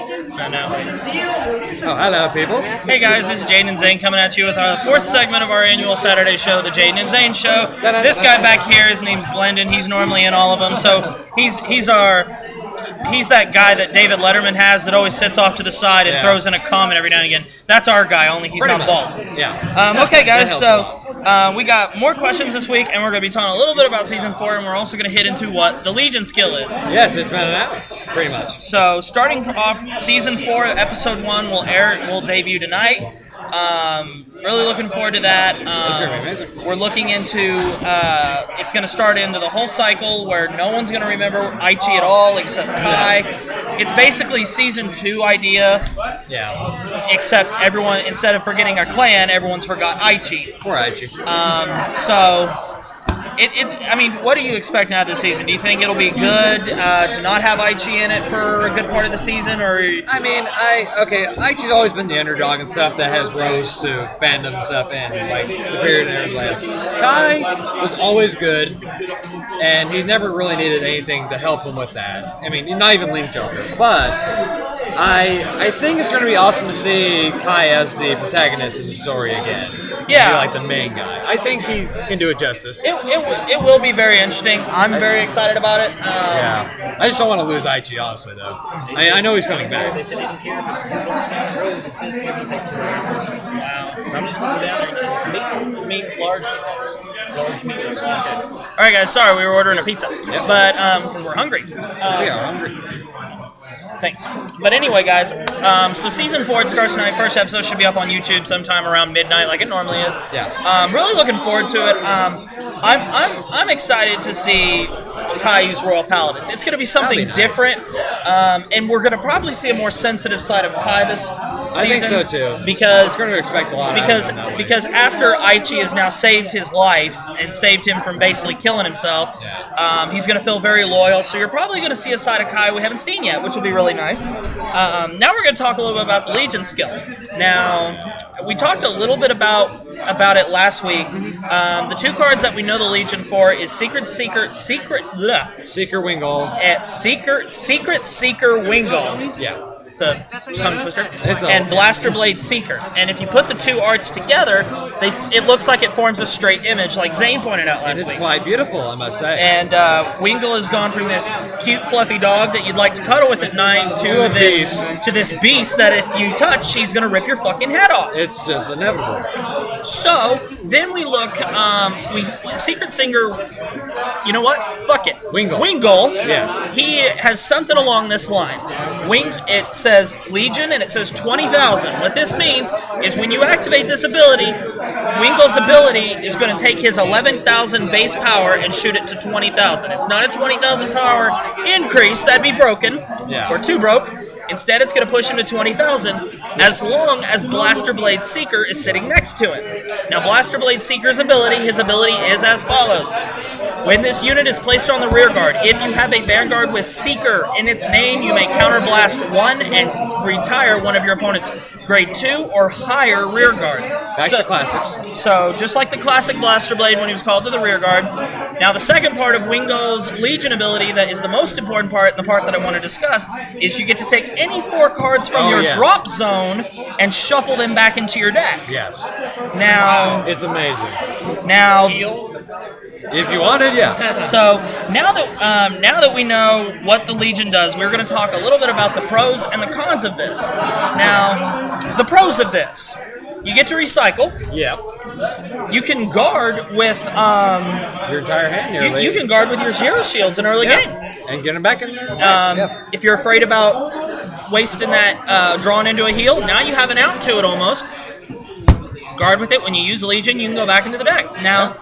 Oh, hello, people. Hey guys, this is Jaden&Zane coming at you with our fourth segment of our annual Saturday show, the Jaden&Zane Show. This guy back here, his name's Glendon. He's normally in all of them, so he's that guy that David Letterman has that always sits off to the side and throws in a comment every now and again. That's our guy, only he's not bald. Yeah. Okay, guys, so we got more questions this week, and we're going to be talking a little bit about Season 4, and we're also going to hit into what the Legion skill is. Yes, it's been announced, pretty much. So, starting off Season 4, Episode 1 will debut tonight. Really looking forward to that. That's going to be amazing. We're looking into, it's going to start into the whole cycle where no one's going to remember Aichi at all except Kai. It's basically Season 2 idea. Yeah. Except everyone, instead of forgetting a clan, everyone's forgot Aichi. Poor Aichi. I mean, what do you expect now this season? Do you think it'll be good to not have Aichi in it for a good part of the season, or? I mean, Aichi's always been the underdog and stuff that has rose to fandom and stuff and like superior to everybody else. Kai was always good, and he never really needed anything to help him with that. I mean, not even Link Joker, but I think it's going to be awesome to see Kai as the protagonist in the story again. Yeah. Be like the main guy. I think he can do it justice. It will be very interesting. I'm very excited about it. Yeah. I just don't want to lose Aichi, honestly, though. I know he's coming back. Wow. I'm just going down there. Meat, large meat. All right, guys. Sorry, we were ordering a pizza. Yep. But because we're hungry. We are hungry. Thanks. But anyway, guys, so Season 4, it starts tonight. First episode should be up on YouTube sometime around midnight, like it normally is. Yeah. Really looking forward to it. I'm excited to see Kai use Royal Paladins. It's going to be something different, and we're going to probably see a more sensitive side of Kai this season. I think so too. Because we're going to expect a lot. Because after Aichi has now saved his life and saved him from basically killing himself, he's going to feel very loyal. So you're probably going to see a side of Kai we haven't seen yet, which will be really nice. Now we're going to talk a little bit about the Legion skill. Now, we talked a little bit about it last week. The two cards that we know the Legion for is Seeker Wingle. Seeker Wingle. Yeah. It's a tongue twister. And Blaster Blade Seeker. And if you put the two arts together, it looks like it forms a straight image, like Zane pointed out last week. It's quite beautiful, I must say. And Wingle has gone from this cute, fluffy dog that you'd like to cuddle with at night to this beast that if you touch, he's going to rip your fucking head off. It's just inevitable. So, then we look, Secret Singer, you know what? Fuck it. Wingle. Yes. He has something along this line. It says Legion and it says 20,000. What this means is when you activate this ability, Wingle's ability is going to take his 11,000 base power and shoot it to 20,000. It's not a 20,000 power increase. That'd be broken. Yeah. Or too broke. Instead, it's going to push him to 20,000 as long as Blaster Blade Seeker is sitting next to him. Now, Blaster Blade Seeker's ability, his ability is as follows. When this unit is placed on the rear guard, if you have a Vanguard with Seeker in its name, you may counterblast 1 and retire one of your opponent's grade 2 or higher rear guards. Back to classics. So, just like the classic Blaster Blade when he was called to the rear guard. Now, the second part of Wingo's Legion ability that is the most important part, and the part that I want to discuss, is you get to take any 4 cards from your drop zone and shuffle them back into your deck. Yes. Now, it's amazing. Now, if you wanted, yeah. So now that we know what the Legion does, we're going to talk a little bit about the pros and the cons of this. Now, the pros of this: you get to recycle. Yeah. You can guard with your entire hand nearly. You can guard with your Zero Shields in early game. And get them back in there. If you're afraid about wasting that drawn into a heal, now you have an out to it almost. Guard with it. When you use the Legion, you can go back into the deck. Now,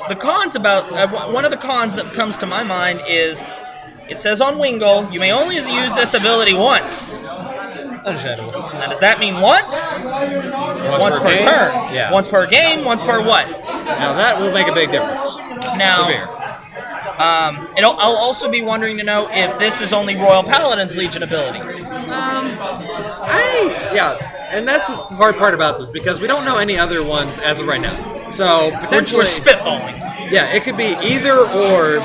the cons one of the cons that comes to my mind is it says on Wingle, you may only use this ability once. Understandable. Now, does that mean once? Once per turn. Yeah. Once per game. Once per what? Now that will make a big difference. Now, severe. I'll also be wondering to know if this is only Royal Paladin's Legion ability. And that's the hard part about this, because we don't know any other ones as of right now. So, potentially... We're spitballing. Yeah, it could be either or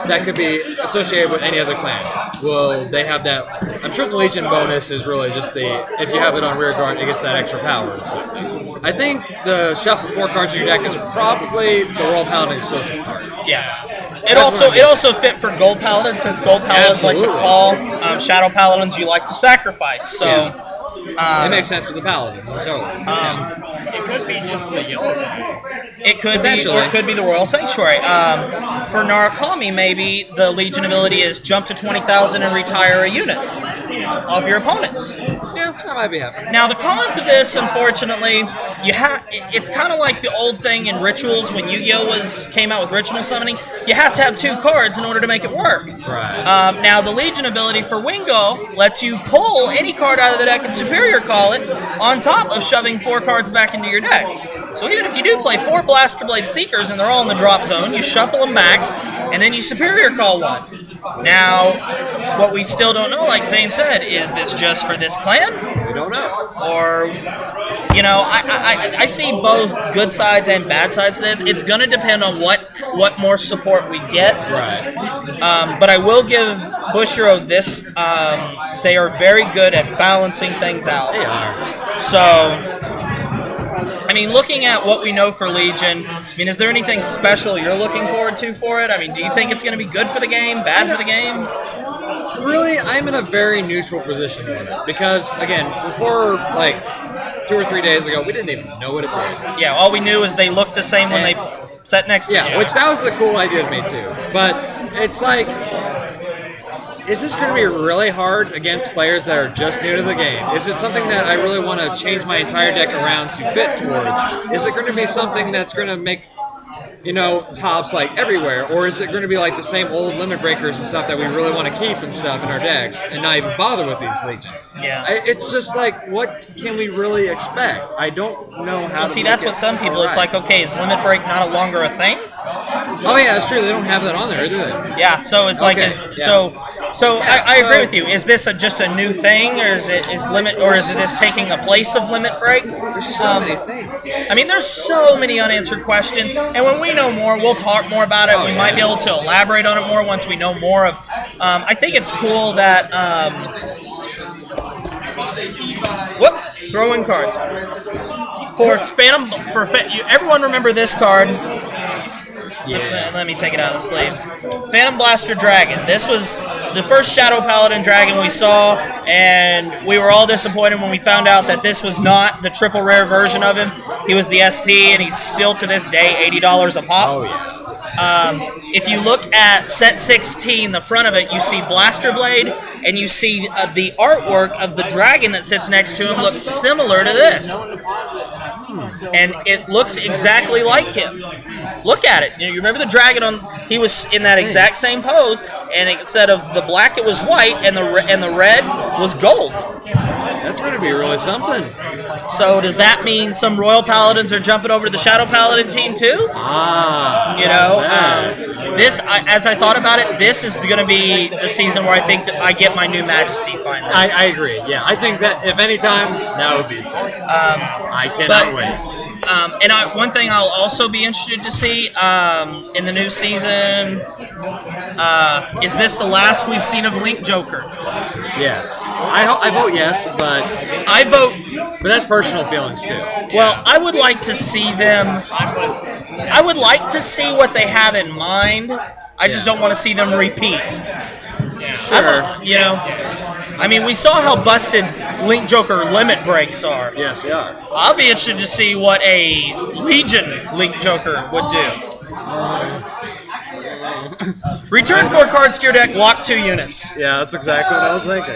that could be associated with any other clan. will they have that? I'm sure the Legion bonus is really just if you have it on rear guard, it gets that extra power and stuff. I think the shuffle 4 cards in your deck is probably the Royal Paladin exclusive card. Yeah. It also fit for Gold Paladin, since Gold Paladins like to call Shadow Paladins you like to sacrifice. So it makes sense for the Paladins. Totally. It could be just the yellow. It could be, or it could be the Royal Sanctuary. For Narukami, maybe the Legion ability is jump to 20,000 and retire a unit of your opponents. Yeah, that might be happening. Now, the cons of this, unfortunately, it's kind of like the old thing in Rituals when Yu-Gi-Oh! Came out with Ritual Summoning. You have to have 2 cards in order to make it work. Right. Now, the Legion ability for Wingo lets you pull any card out of the deck and Superior Call it on top of shoving 4 cards back into your deck. So even if you do play 4 Blaster Blade Seekers and they're all in the drop zone, you shuffle them back, and then you Superior Call 1. Now, what we still don't know, like Zane said, is this just for this clan? We don't know. Or, I see both good sides and bad sides to this. It's going to depend on what more support we get. Right. But I will give Bushiroad this. They are very good at balancing things out. They are. So, I mean, looking at what we know for Legion, is there anything special you're looking forward to for it? I mean, do you think it's going to be good for the game, bad for the game? Really, I'm in a very neutral position with it. Because, again, before, 2 or 3 days ago, we didn't even know what it was. Yeah, all we knew is they looked the same when they sat next to each other. Yeah, which that was the cool idea to me, too. But it's like, is this going to be really hard against players that are just new to the game? Is it something that I really want to change my entire deck around to fit towards? Is it going to be something that's going to make, tops everywhere? Or is it going to be like the same old limit breakers and stuff that we really want to keep and stuff in our decks and not even bother with these Legion? Yeah. It's just what can we really expect? I don't know how to. See, that's what some people, it's like, okay, is limit break not longer a thing? Oh yeah, that's true. They don't have that on there, do they? Yeah, so it's I agree with you. Is this just a new thing, or is this taking a place of limit break? There's just so many things. I mean, there's so many unanswered questions, and when we know more, we'll talk more about it. We might be able to elaborate on it more once we know more of. I think it's cool that. Throw in cards for Phantom. Everyone remember this card. Yeah. Let me take it out of the sleeve. Phantom Blaster Dragon. This was the first Shadow Paladin Dragon we saw, and we were all disappointed when we found out that this was not the triple rare version of him. He was the SP, and he's still to this day $80 a pop. Oh, yeah. If you look at set 16, the front of it, you see Blaster Blade, and you see the artwork of the dragon that sits next to him looks similar to this. And it looks exactly like him. Look at it. You remember the dragon he was in that exact same pose, and instead of the black it was white, and the red was gold. That's going to be really something. So does that mean some Royal Paladins are jumping over to the Shadow Paladin team too? As I thought about it, this is going to be the season where I think that I get my new Majesty finally. I agree. Yeah, I think that if any time, now would be the time. I cannot wait. One thing I'll also be interested to see in the new season, is this the last we've seen of Link Joker? Yes. I vote yes, but I vote. But that's personal feelings too. Well, I would like to see them. I would like to see what they have in mind. I just don't want to see them repeat. Sure. I mean, we saw how busted Link Joker limit breaks are. Yes, they are. I'll be interested to see what a Legion Link Joker would do. Return 4 cards to your deck, lock 2 units. Yeah, that's exactly what I was thinking.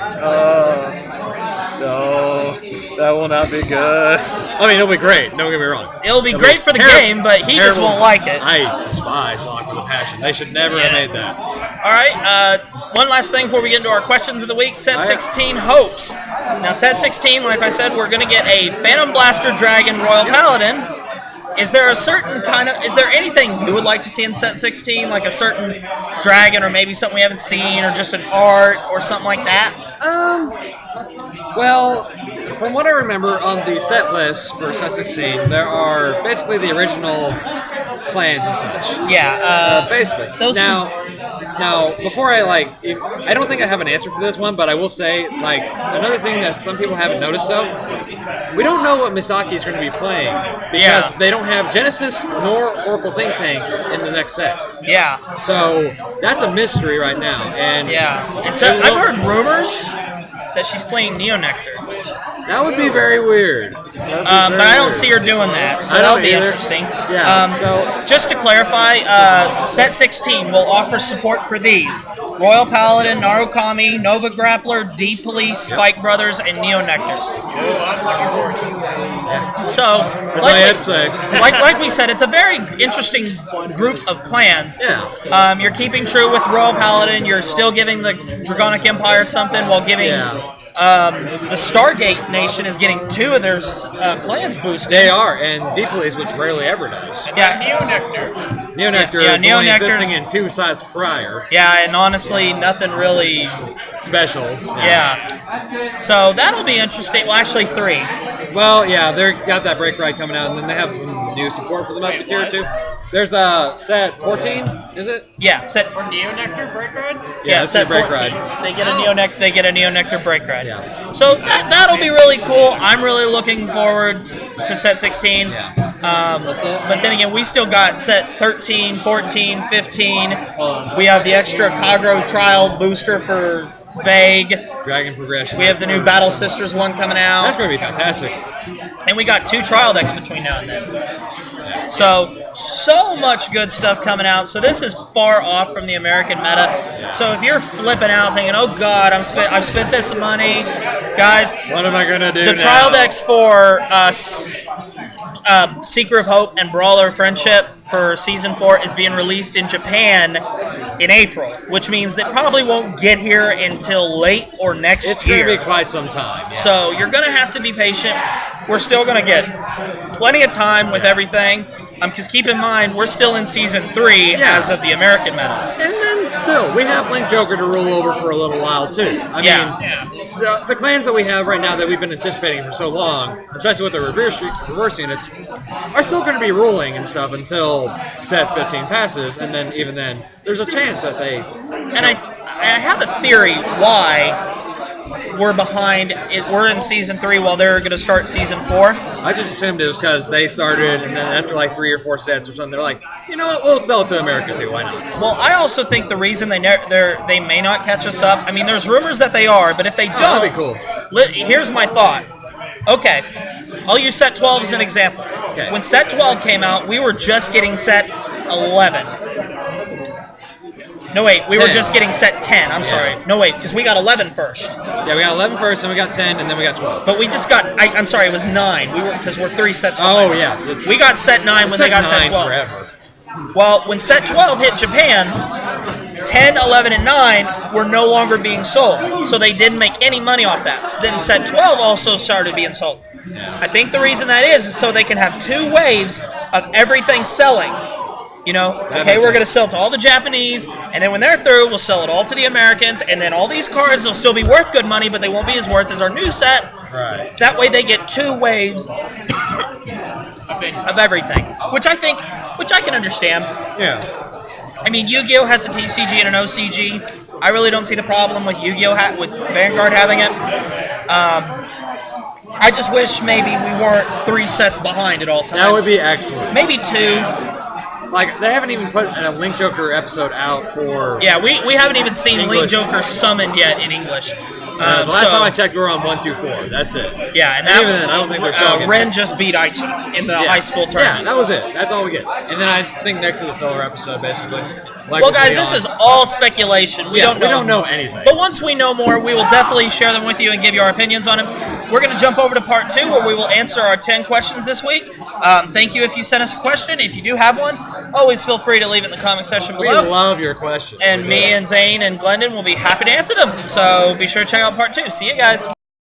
No, that will not be good. I mean, it'll be great. Don't get me wrong. It'll be great for the game, but he just won't like it. I despise Lock with a passion. They should never have made that. All right, one last thing before we get into our questions of the week. Set 16 hopes. Now, set 16, like I said, we're going to get a Phantom Blaster Dragon Royal Paladin. Is there anything you would like to see in set 16, like a certain dragon or maybe something we haven't seen or just an art or something like that? Well, from what I remember on the set list for set 16, there are basically the original clans and such. Yeah. Basically. Now, before I don't think I have an answer for this one, but I will say, another thing that some people haven't noticed, though, we don't know what Misaki is going to be playing because they don't have Genesis nor Oracle Think Tank in the next set. Yeah. So that's a mystery right now. And I've heard rumors that she's playing Neo Nectar. That would be very weird. But I don't see her doing that, so that'll be interesting. Yeah. Just to clarify, Set 16 will offer support for these: Royal Paladin, Narukami, Nova Grappler, D Police, Spike Brothers, and Neo Nectar. So, like we said, it's a very interesting group of clans. Yeah. You're keeping true with Royal Paladin. You're still giving the Dragonic Empire something while giving... the Stargate Nation is getting 2 of their clans boosted. They are, and Deep Police, which rarely ever does. Yeah, Neo Nectar is only existing in 2 sites prior. Yeah, and honestly, nothing really special. Yeah. So that'll be interesting. Well, actually, 3. Well, yeah, they got that break ride coming out, and then they have some new support for the Musketeer too. There's a set 14, is it? Yeah, set for Neo Nectar break ride. Yeah, set break 14. ride. They get a Neo Nectar break ride. Yeah. So that'll be really cool. I'm really looking forward to set 16. Yeah. But then again, we still got set 13, 14, 15. We have the extra Kagro trial booster for Vague. Dragon Progression. We have the new Battle Sisters one coming out. That's going to be fantastic. And we got 2 trial decks between now and then. So much good stuff coming out. So this is far off from the American meta. So if you're flipping out thinking, oh God, I've spent this money, guys, what am I going to do the trial decks for Seeker of Hope and Brawler Friendship for Season 4 is being released in Japan in April, which means that probably won't get here until late or next year. It's going to be quite some time. Yeah. So you're going to have to be patient. We're still going to get plenty of time with everything. Because keep in mind, we're still in Season 3 as of the American meta. And then still, we have Link Joker to roll over for a little while, too. I mean, the clans that we have right now that we've been anticipating for so long, especially with the reverse units, are still going to be ruling and stuff until set 15 passes, and then even then, there's a chance that they... And I have a theory why we're behind. We're in Season 3 while they're going to start Season 4. I just assumed it was because they started, and then after 3 or 4 sets or something, they're like, you know what, we'll sell it to America too, why not? Well, I also think the reason they may not catch us up, I mean, there's rumors that they are, but if they don't... that'd be cool. Here's my thought. Okay, I'll use Set 12 as an example. Okay. When Set 12 came out, we were just getting Set 11. No, wait, we were just getting Set 10. I'm sorry. No, wait, because we got 11 first. Yeah, we got 11 first, then we got 10, and then we got 12. But we just got, I'm sorry, it was 9. Because we're 3 sets behind. Oh, yeah. We got Set 9 when they got Set 12. Forever. Well, when Set 12 hit Japan, 10, 11, and 9 were no longer being sold. So they didn't make any money off that. So then Set 12 also started being sold. Yeah. I think the reason that is so they can have 2 waves of everything selling. You know, okay, we're going to sell to all the Japanese, and then when they're through, we'll sell it all to the Americans, and then all these cards will still be worth good money, but they won't be as worth as our new set. Right. That way they get 2 waves of everything, which I can understand. Yeah. I mean, Yu-Gi-Oh! Has a TCG and an OCG. I really don't see the problem with Yu-Gi-Oh! With Vanguard having it. I just wish maybe we weren't 3 sets behind at all times. That would be excellent. Maybe 2. They haven't even put a Link Joker episode out for... Yeah, we haven't even seen English. Link Joker summoned yet in English. The last time I checked, we were on 124. That's it. Yeah, and even then, I don't think they're showing Ren just beat Aichi in the high school tournament. Yeah, that was it. That's all we get. And then I think next is the filler episode, basically. Well, guys, this is all speculation. We don't know anything. But once we know more, we will definitely share them with you and give you our opinions on them. We're going to jump over to part 2, where we will answer our 10 questions this week. Thank you if you sent us a question. If you do have one, always feel free to leave it in the comment section below. We love your questions. And me and Zane and Glendon will be happy to answer them. So be sure to check out part 2. See you guys.